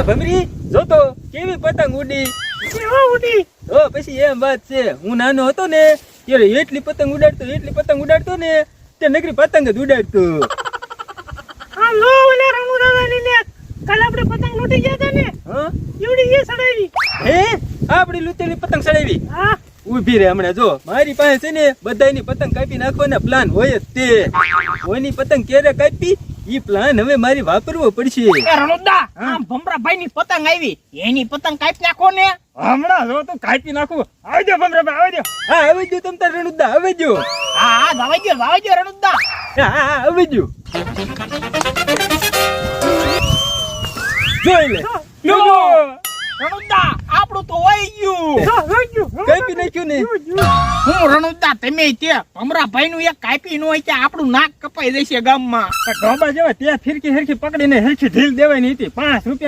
ભમરી જોતો કેવી પતંગ ઉડી. તો પછી એમ વાત છે, હું નાનો હતો ને ત્યારે એટલી પતંગ ઉડાડતો ને તે નકરી પતંગ જ ઉડાડતો. કાલે આપણે પતંગ લૂટી ગયા હતા ને, હા એવડી એ સડાવી. હે આપડી લૂંટેલી પતંગ ચડાવી. હા ઉભી રે હમણાં જો, મારી પાસે છે ને બધાની પતંગ કાપી નાખવાના પ્લાન હોય જ તે. કોઈની પતંગ ક્યારે કાપી ઈ પ્લાન હવે મારી વાપરવો પડશે. રણુદા, આમ ભમરાભાઈ ની પતંગ આવી, એની પતંગ કાપી નાખો ને. હમણાં જો તું કાપી નાખું. આવજો ભમરાભાઈ આવજો. હા આવી ગયો તમ તાર રણુદા આવી ગયો. હા જાવજો રણુદા. હા આવી ગયો. જોઈ લે રણુદા, આપણું તો વહી ગયું. કાપી નાખ્યું ને. હું રણુદા તમે તે ભમરાભાઈ નું એક કાપી નો હોય કે આપણું નાક કપાઈ જશે ગામમાં. ઢોબા જેવા ત્યાં ફિરકી હેરખી પકડીને હેરખી ઢીલ દેવાની હતી. 5 રૂપિયા